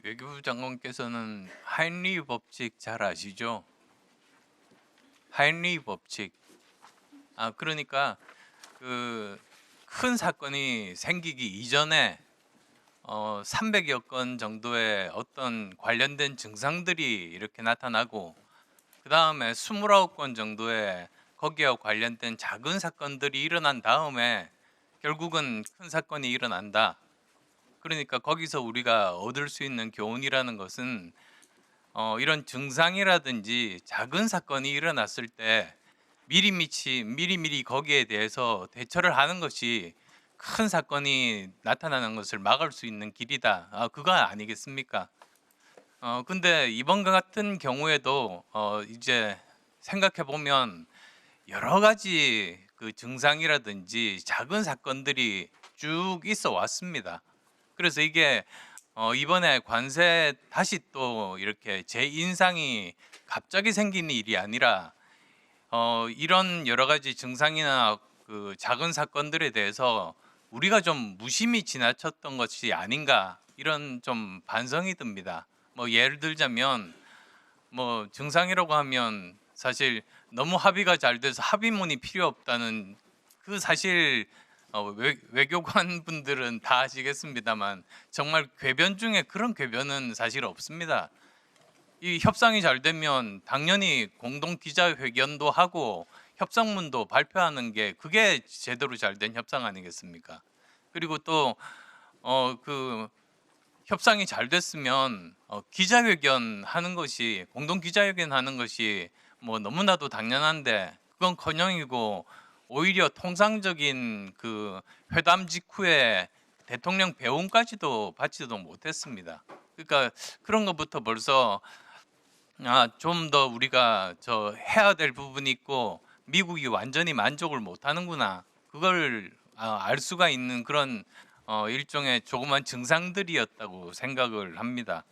외교부 장관께서는 하인리 법칙 잘 아시죠? 하인리 법칙. 그러니까 그 큰 사건이 생기기 이전에 300여 건 정도의 어떤 관련된 증상들이 이렇게 나타나고 그 다음에 29건 정도의 거기와 관련된 작은 사건들이 일어난 다음에 결국은 큰 사건이 일어난다. 그러니까 거기서 우리가 얻을 수 있는 교훈이라는 것은 이런 증상이라든지 작은 사건이 일어났을 때 미리미리 거기에 대해서 대처를 하는 것이 큰 사건이 나타나는 것을 막을 수 있는 길이다. 그거 아니겠습니까? 근데 이번 같은 경우에도 이제 생각해 보면 여러 가지 그 증상이라든지 작은 사건들이 쭉 있어 왔습니다. 그래서 이게 이번에 관세 다시 또 이렇게 재인상이 갑자기 생긴 일이 아니라 이런 여러 가지 증상이나 그 작은 사건들에 대해서 우리가 좀 무심히 지나쳤던 것이 아닌가 이런 좀 반성이 듭니다. 뭐 예를 들자면 뭐 증상이라고 하면 사실 너무 합의가 잘 돼서 합의문이 필요 없다는 그 사실 외교관 분들은 다 아시겠습니다만 정말 궤변 중에 그런 궤변은 사실 없습니다. 이 협상이 잘 되면 당연히 공동 기자회견도 하고 협상문도 발표하는 게 그게 제대로 잘 된 협상 아니겠습니까? 그리고 또 그 협상이 잘 됐으면 기자회견 하는 것이 공동 기자회견 하는 것이 뭐 너무나도 당연한데 그건커녕이고 오히려 통상적인 그 회담 직후에 대통령 배웅까지도 받지도 못했습니다. 그러니까 그런 것부터 벌써 좀 더 우리가 해야 될 부분이 있고 미국이 완전히 만족을 못 하는구나. 그걸 알 수가 있는 그런 일종의 조그만 증상들이었다고 생각을 합니다.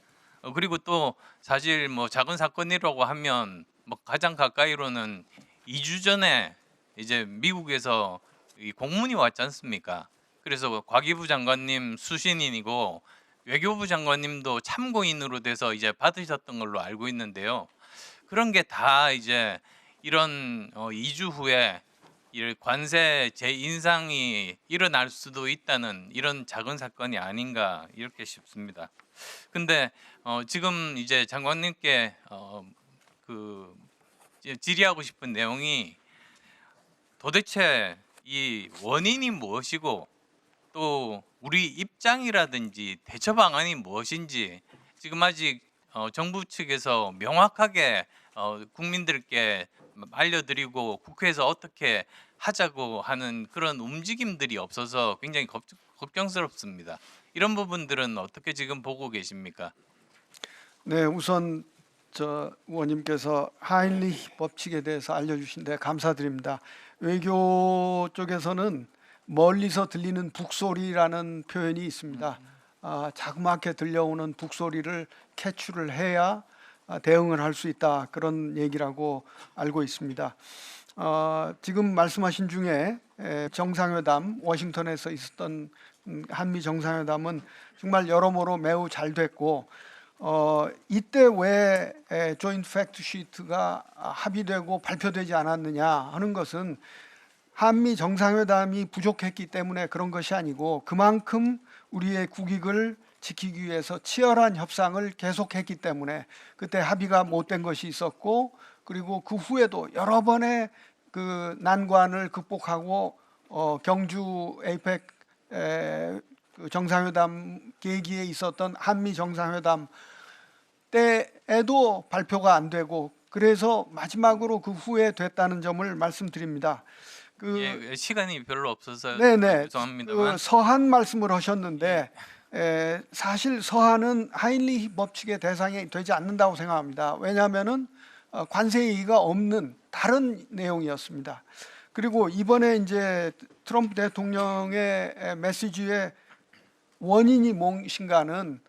그리고 또 사실 뭐 작은 사건이라고 하면 뭐 가장 가까이로는 2주 전에 이제 미국에서 이 공문이 왔지 않습니까? 그래서 과기부 장관님 수신인이고 외교부 장관님도 참고인으로 돼서 이제 받으셨던 걸로 알고 있는데요. 그런 게 다 이제 이런 2주 후에 이 관세 재인상이 일어날 수도 있다는 이런 작은 사건이 아닌가 이렇게 싶습니다. 근데 지금 이제 장관님께 그 질의하고 싶은 내용이 도대체 이 원인이 무엇이고 또 우리 입장이라든지 대처 방안이 무엇인지 지금 아직 정부 측에서 명확하게 국민들께 알려드리고 국회에서 어떻게 하자고 하는 그런 움직임들이 없어서 굉장히 걱정스럽습니다. 이런 부분들은 어떻게 지금 보고 계십니까? 네, 우선 저 의원님께서 하인리 법칙에 대해서 알려주신 데 감사드립니다. 외교 쪽에서는 멀리서 들리는 북소리라는 표현이 있습니다. 자그맣게 들려오는 북소리를 캐치를 해야 대응을 할 수 있다, 그런 얘기라고 알고 있습니다. 지금 말씀하신 중에 정상회담, 워싱턴에서 있었던 한미 정상회담은 정말 여러모로 매우 잘 됐고, 이때 왜 조인트 팩트 시트가 합의되고 발표되지 않았느냐 하는 것은 한미 정상회담이 부족했기 때문에 그런 것이 아니고, 그만큼 우리의 국익을 지키기 위해서 치열한 협상을 계속했기 때문에 그때 합의가 못된 것이 있었고, 그리고 그 후에도 여러 번의 그 난관을 극복하고 경주 에이펙 그 정상회담 계기에 있었던 한미 정상회담 때에도 발표가 안 되고, 그래서 마지막으로 그 후에 됐다는 점을 말씀드립니다. 예, 시간이 별로 없어서 네네, 죄송합니다만 서한 말씀을 하셨는데 사실 서한은 하인리 법칙의 대상이 되지 않는다고 생각합니다. 왜냐하면은 관세 이의가 없는 다른 내용이었습니다. 그리고 이번에 이제 트럼프 대통령의 메시지의 원인이 무엇인가는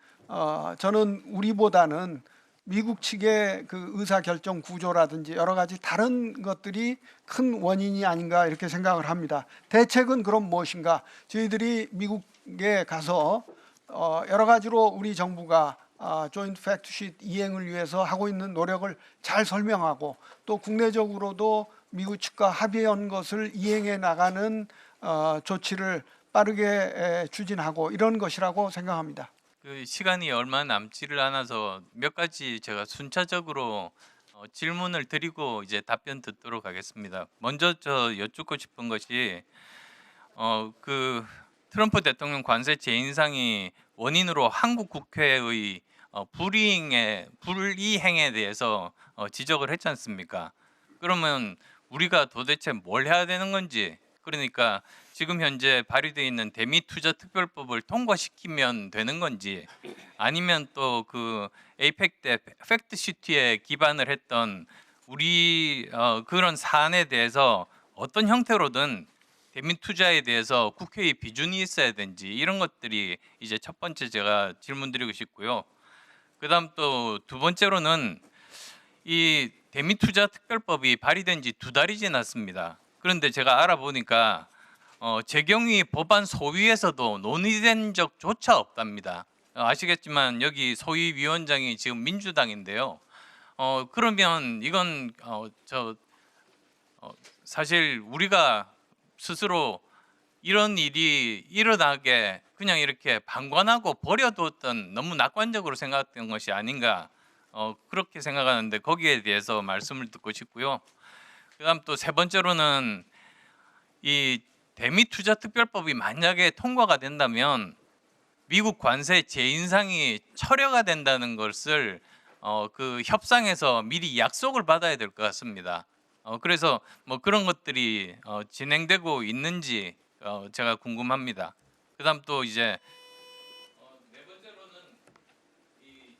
저는 우리보다는 미국 측의 그 의사결정 구조라든지 여러 가지 다른 것들이 큰 원인이 아닌가 이렇게 생각을 합니다. 대책은 그럼 무엇인가? 저희들이 미국에 가서 여러 가지로 우리 정부가 조인트 팩트시트 이행을 위해서 하고 있는 노력을 잘 설명하고 또 국내적으로도 미국 측과 합의한 것을 이행해 나가는 조치를 빠르게 추진하고 이런 것이라고 생각합니다. 그 시간이 얼마 남지를 않아서 몇 가지 제가 순차적으로 질문을 드리고 이제 답변 듣도록 하겠습니다. 먼저 저 여쭙고 싶은 것이 그 트럼프 대통령 관세 재인상이 원인으로 한국 국회의 불이행에 대해서 지적을 했지 않습니까? 그러면 우리가 도대체 뭘 해야 되는 건지, 그러니까 지금 현재 발의되어 있는 대미 투자 특별법을 통과시키면 되는 건지, 아니면 또 그 에이펙 때 팩트 시트에 기반을 했던 우리 그런 사안에 대해서 어떤 형태로든 대미 투자에 대해서 국회의 비준이 있어야 되는지, 이런 것들이 이제 첫 번째 제가 질문드리고 싶고요. 그다음 또 두 번째로는 이 대미 투자 특별법이 발의된 지 2달이 지났습니다. 그런데 제가 알아보니까 재경위 법안 소위에서도 논의된 적조차 없답니다. 아시겠지만 여기 소위 위원장이 지금 민주당인데요. 그러면 이건 사실 우리가 스스로 이런 일이 일어나게 그냥 이렇게 방관하고 버려두었던, 너무 낙관적으로 생각했던 것이 아닌가, 그렇게 생각하는데 거기에 대해서 말씀을 듣고 싶고요. 그다음 또 세 번째로는 이 대미 투자 특별법이 만약에 통과가 된다면 미국 관세 재인상이 철회가 된다는 것을 그 협상에서 미리 약속을 받아야 될 것 같습니다. 그래서 뭐 그런 것들이 진행되고 있는지 제가 궁금합니다. 그다음 또 이제 네 번째로는 이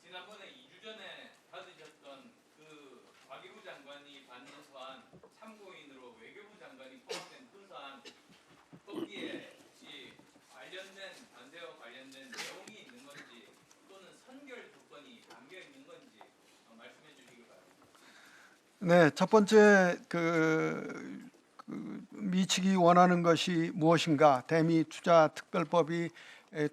지난번에 2주 전에 받으셨던 그 과기부 장관이 받는 서한 참고인으로 외교부 장관이 포함된 그 서한, 거기에 혹시 관련된 반대와 관련된 내용이 있는 건지 또는 선결 조건이 담겨 있는 건지 말씀해 주시기 바랍니다. 네, 첫 번째 미 측이 원하는 것이 무엇인가? 대미 투자 특별법이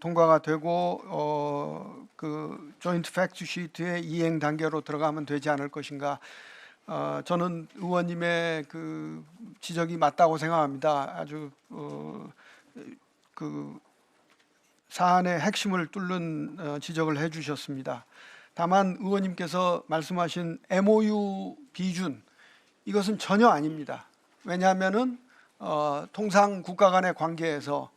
통과가 되고 그 조인트 팩트 시트의 이행 단계로 들어가면 되지 않을 것인가? 저는 의원님의 그 지적이 맞다고 생각합니다. 아주 그 사안의 핵심을 뚫는 지적을 해주셨습니다. 다만 의원님께서 말씀하신 MOU 비준, 이것은 전혀 아닙니다. 왜냐하면은 통상 국가 간의 관계에서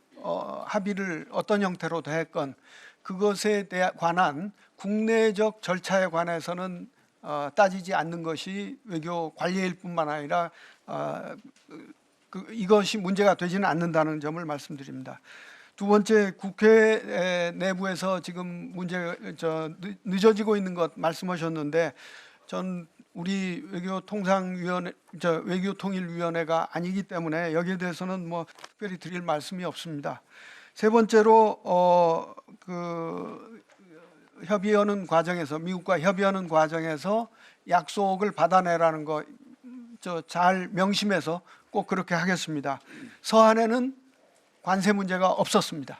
합의를 어떤 형태로 됐건 그것에 관한 국내적 절차에 관해서는 따지지 않는 것이 외교 관리일 뿐만 아니라 이것이 문제가 되지는 않는다는 점을 말씀드립니다. 두 번째, 국회 내부에서 지금 늦어지고 있는 것 말씀하셨는데, 전 우리 외교통일위원회가 아니기 때문에 여기에 대해서는 뭐 특별히 드릴 말씀이 없습니다. 세 번째로 그 협의하는 과정에서, 미국과 협의하는 과정에서 약속을 받아내라는 거 잘 명심해서 꼭 그렇게 하겠습니다. 서한에는 관세 문제가 없었습니다.